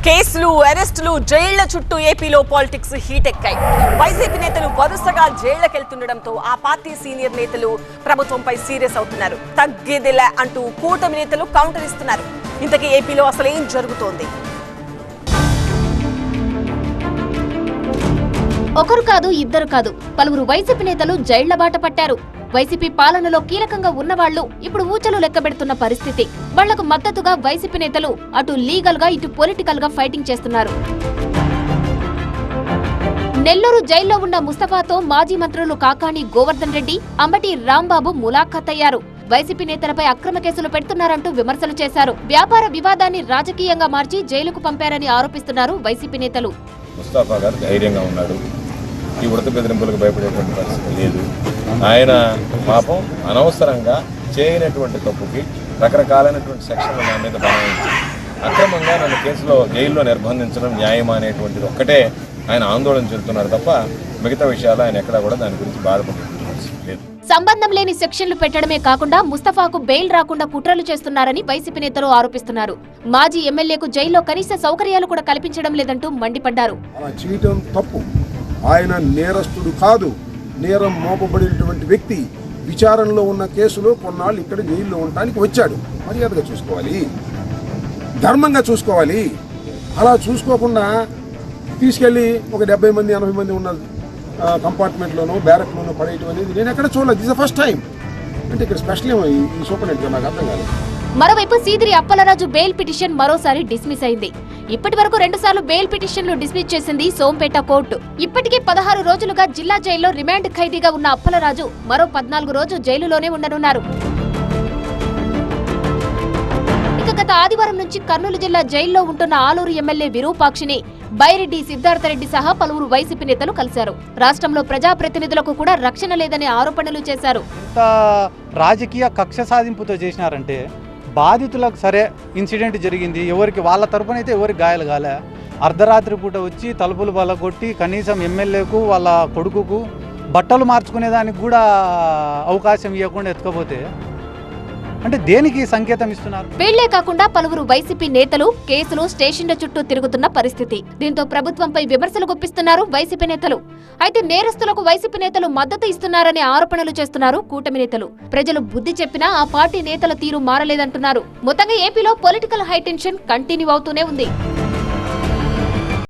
కేసులు, అరెస్టులు, జైళ్ల చుట్టూ ఏపీలో పాలిటిక్స్ హీట్ ఎక్కాయి. వైసీపీ నేతలు వరుసగా జైళ్లకెళ్తుండడంతో ఆ పార్టీ సీనియర్ నేతలు ప్రభుత్వంపై సీరియస్ అవుతున్నారు. తగ్గేదిలే అంటూ కూటమి నేతలు కౌంటర్ ఇస్తున్నారు. ఇంతకీ ఏపీలో అసలు ఏం జరుగుతోంది? ఒకరు కాదు, ఇద్దరు కాదు, పలువురు వైసీపీ నేతలు జైళ్ల బాట పట్టారు. వైసీపీ పాలనలో కీలకంగా ఉన్నవాళ్లు ఇప్పుడు ఊచలు లెక్కబెడుతున్న పరిస్థితి. వాళ్లకు మద్దతుగా వైసీపీ నేతలు అటు లీగల్ గా ఇటు పొలిటికల్ గా ఫైటింగ్ చేస్తున్నారు. నెల్లూరు జైల్లో ఉన్న ముస్తఫాతో మాజీ మంత్రులు కాకాణి గోవర్ధన్ రెడ్డి, అంబటి రాంబాబు ములాఖత్ అయ్యారు. వైసీపీ నేతలపై అక్రమ కేసులు పెడుతున్నారంటూ విమర్శలు చేశారు. వ్యాపార వివాదాన్ని రాజకీయంగా మార్చి జైలుకు పంపారని ఆరోపిస్తున్నారు వైసీపీ నేతలు. ముస్తఫా గారు ధైర్యంగా ఉన్నాడు. ఈ వృత్తి బెదిరింపులకు భయపడేటువంటి పరిస్థితి లేదు. ఆయన పాపం అనవసరంగా చేయనటువంటి తప్పుకి రకరకాలైనటువంటి సెక్షన్లు నా మీద బనాయించి అక్రమంగా నన్ను కేసులో జైల్లో నిర్బంధించడం న్యాయమా అనేటువంటిది ఒక్కటే ఆయన ఆందోళన చెందుతున్నారు తప్ప మిగతా విషయాలు ఆయన ఎక్కడా కూడా దాని గురించి బాధపడేటువంటి పరిస్థితి లేదు. సంబంధం లేని సెక్షన్లు పెట్టడమే కాకుండా ముస్తఫాకు బెయిల్ రాకుండా కుట్రలు చేస్తున్నారని వైసీపీ నేతలు ఆరోపిస్తున్నారు. మాజీ ఎమ్మెల్యేకు జైల్లో కనీస సౌకర్యాలు కూడా కల్పించడం లేదంటూ మండిపడ్డారు. ఆయన నేరస్తుడు కాదు, నేరం మోపబడినటువంటి వ్యక్తి. విచారణలో ఉన్న కేసులో కొన్నాళ్ళు ఇక్కడ జైల్లో ఉండటానికి వచ్చాడు. మర్యాదగా చూసుకోవాలి, ధర్మంగా చూసుకోవాలి. అలా చూసుకోకుండా తీసుకెళ్ళి ఒక 70 మంది 80 మంది ఉన్న కంపార్ట్మెంట్లోనో బ్యారక్లోనో పడేయటం అనేది నేను ఎక్కడ చూడలేదు. This the first time. అంటే ఇక్కడ స్పెషల్ ఏమో ఈ సూపరింటెండెంట్ నాకు అర్థం కాలేదు. మరోవైపు సీదిరి అప్పలరాజు బెయిల్ పిటిషన్ మరోసారి డిస్మిస్ అయింది. ఇప్పటి వరకు 2 సార్లు బెయిల్ పిటిషన్లు డిస్మిస్ చేసింది సోంపేట కోర్టు. ఇప్పటికే 16 రోజులుగా జిల్లా జైల్లో రిమాండ్ ఖైదీగా ఉన్న అప్పలరాజు మరో 14 రోజులు జైలులోనే ఉండనున్నారు. ఇక గత ఆదివారం నుంచి కర్నూలు జిల్లా జైల్లో ఉంటున్న ఆలూరు ఎమ్మెల్యే విరూపాక్షిని బైరెడ్డి సిద్ధార్థరెడ్డి సహా పలువురు వైసీపీ నేతలు కలిశారు. రాష్ట్రంలో ప్రజాప్రతినిధులకు కూడా రక్షణ లేదనే ఆరోపణలు చేశారు. రాజకీయ కక్ష సాధింపుతో చేసినారంటే బాధితులకు సరే ఇన్సిడెంట్ జరిగింది, ఎవరికి వాళ్ళ తరపునైతే ఎవరికి గాయాలు కాలే. అర్ధరాత్రి పూట వచ్చి తలుపులు బలగొట్టి కనీసం ఎమ్మెల్యేకు వాళ్ళ కొడుకుకు బట్టలు మార్చుకునేదానికి కూడా అవకాశం ఇవ్వకుండా ఎత్తుకపోతే అంటే దేనికి సంకేతం ఇస్తున్నారు? వీళ్లే కాకుండా పలువురు వైసీపీ నేతలు కేసులు స్టేషన్ల చుట్టూ తిరుగుతున్న పరిస్థితి. దీంతో ప్రభుత్వంపై విమర్శలు గుప్పిస్తున్నారు వైసీపీ నేతలు. అయితే నేరస్తులకు వైసీపీ నేతలు మద్దతు ఇస్తున్నారనే ఆరోపణలు చేస్తున్నారు కూటమి నేతలు. ప్రజలు బుద్ధి చెప్పినా ఆ పార్టీ నేతల తీరు మారలేదంటున్నారు. మొత్తంగా ఏపీలో పొలిటికల్ హైటెన్షన్ కంటిన్యూ అవుతూనే ఉంది.